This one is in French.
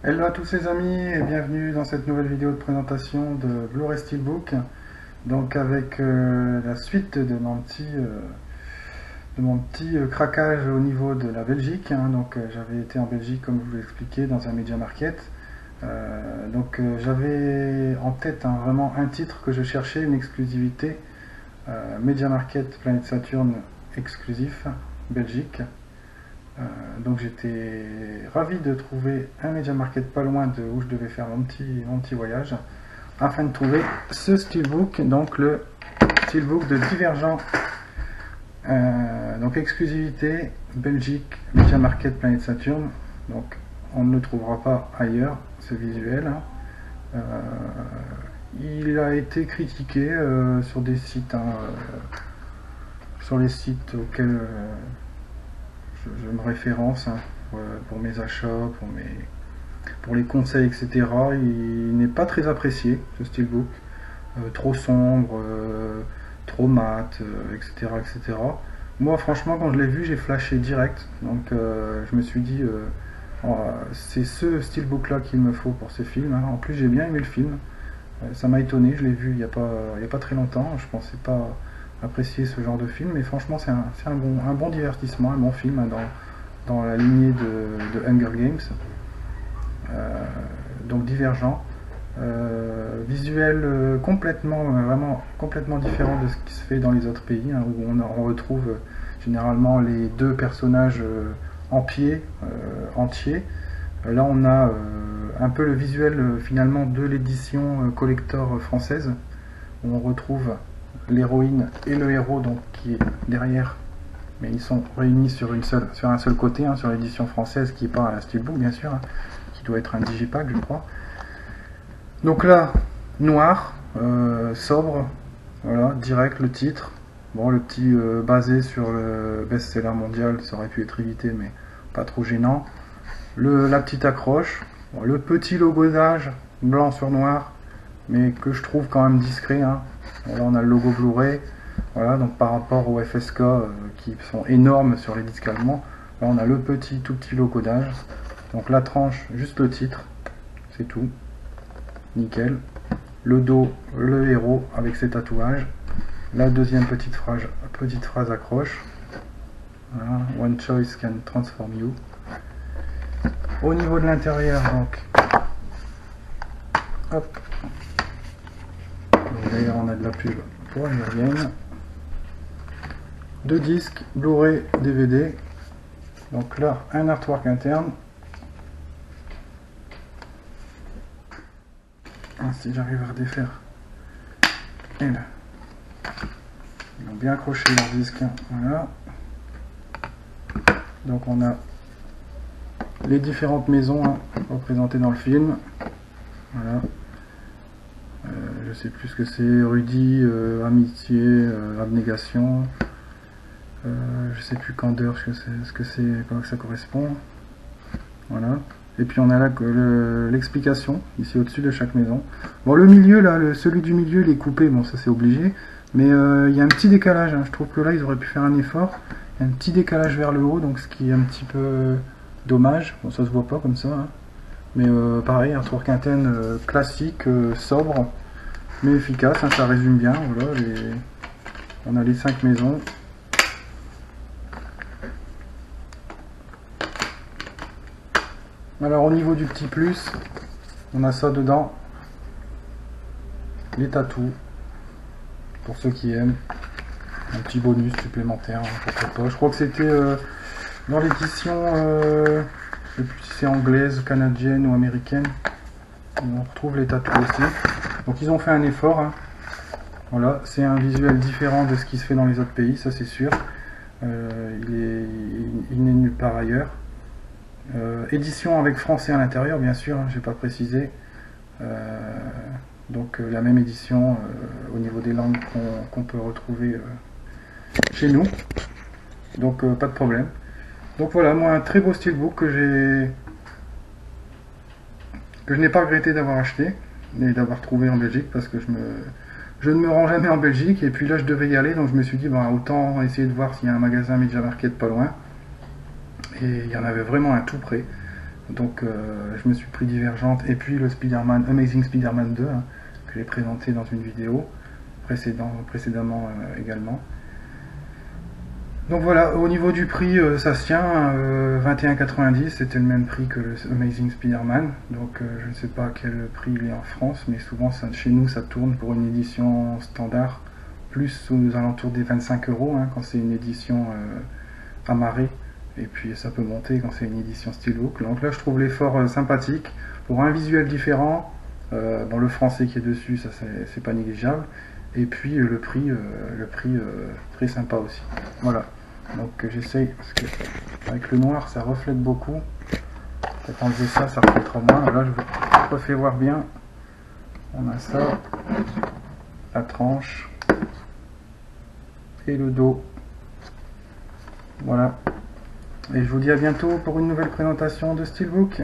Hello à tous les amis et bienvenue dans cette nouvelle vidéo de présentation de Blu-ray Steelbook. Donc avec la suite de mon petit craquage au niveau de la Belgique. Donc j'avais été en Belgique comme je vous l'ai expliqué dans un Media Market. J'avais en tête vraiment un titre que je cherchais, une exclusivité. Media Market Planète Saturne exclusif Belgique. Donc j'étais ravi de trouver un Media Market pas loin de où je devais faire mon petit voyage afin de trouver ce steelbook, donc le steelbook de Divergent, donc exclusivité Belgique Media Market Planète Saturne. Donc on ne le trouvera pas ailleurs ce visuel. Il a été critiqué sur des sites, sur les sites auxquels je me référence pour mes achats, pour les conseils, etc. Il n'est pas très apprécié, ce steelbook. Trop sombre, trop mat, etc., etc. Moi, franchement, quand je l'ai vu, j'ai flashé direct. Donc, je me suis dit, c'est ce steelbook-là qu'il me faut pour ce film. En plus, j'ai bien aimé le film. Ça m'a étonné, je l'ai vu il n'y a pas très longtemps. Je pensais pas apprécier ce genre de film, mais franchement c'est un bon divertissement, un bon film dans la lignée de Hunger Games. Donc Divergent, visuel vraiment complètement différent de ce qui se fait dans les autres pays, où on retrouve généralement les deux personnages entiers. Là on a un peu le visuel finalement de l'édition collector française, où on retrouve l'héroïne et le héros donc qui est derrière, mais ils sont réunis sur un seul côté, sur l'édition française qui n'est pas un steelbook bien sûr, qui doit être un digipack je crois. Donc là, noir, sobre, voilà, direct le titre. Bon, le petit basé sur le best-seller mondial, ça aurait pu être évité mais pas trop gênant. La petite accroche, bon, le petit logodage blanc sur noir, mais que je trouve quand même discret. Bon, là on a le logo Blu-ray, voilà, donc par rapport aux FSK qui sont énormes sur les disques allemands, là on a le tout petit logodage. Donc la tranche, juste le titre, c'est tout, nickel. Le dos, le héros avec ses tatouages. La deuxième petite phrase accroche, voilà, one choice can transform you. Au niveau de l'intérieur, donc, hop, d'ailleurs on a de la pub pour Algérienne, deux disques Blu-ray DVD, donc là un artwork interne. Si j'arrive à redéfaire, et là ils ont bien accroché leur disque, voilà. Donc on a les différentes maisons représentées dans le film, voilà. Je sais plus ce que c'est, Rudy, amitié, abnégation, je sais plus candeur, ce que c'est, quoi que ça correspond, voilà. Et puis on a là l'explication ici au-dessus de chaque maison. Bon, le milieu là, celui du milieu il est coupé, bon ça c'est obligé, mais il y a un petit décalage, je trouve que là ils auraient pu faire un effort. Il y a un petit décalage vers le haut, donc ce qui est un petit peu dommage. Bon, ça se voit pas comme ça, mais pareil, un artwork interne classique, sobre, mais efficace, ça résume bien. Voilà, on a les 5 maisons. Alors au niveau du petit plus, on a ça dedans, les tatous, pour ceux qui aiment, un petit bonus supplémentaire, pourquoi pas. Je crois que c'était dans l'édition, je sais plus si c'est anglaise, canadienne ou américaine, on retrouve les tatous aussi. Donc ils ont fait un effort, voilà, c'est un visuel différent de ce qui se fait dans les autres pays, ça c'est sûr. Il n'est nulle part ailleurs. Édition avec français à l'intérieur, bien sûr, j'ai pas précisé. Donc la même édition au niveau des langues qu'on peut retrouver chez nous. Donc pas de problème. Donc voilà, moi un très beau steelbook que je n'ai pas regretté d'avoir acheté et d'avoir trouvé en Belgique, parce que je ne me rends jamais en Belgique, et puis là je devais y aller, donc je me suis dit autant essayer de voir s'il y a un magasin Media Market pas loin. Et il y en avait vraiment un tout près. Donc je me suis pris Divergente et puis le Spider-Man, Amazing Spider-Man 2, hein, que j'ai présenté dans une vidéo précédemment également. Donc voilà, au niveau du prix, ça se tient, 21,90, c'était le même prix que le Amazing Spider-Man, donc je ne sais pas quel prix il est en France, mais souvent chez nous ça tourne pour une édition standard, plus aux alentours des 25 € hein, quand c'est une édition amarrée, et puis ça peut monter quand c'est une édition Steelbook. Donc là je trouve l'effort sympathique, pour un visuel différent, bon, le français qui est dessus, ça c'est pas négligeable. Et puis le prix très sympa aussi. Voilà. Donc j'essaye, parce que avec le noir ça reflète beaucoup. Peut-être enlever ça, ça reflètera moins. Là je vous refais voir bien. On a ça, la tranche et le dos. Voilà. Et je vous dis à bientôt pour une nouvelle présentation de Steelbook.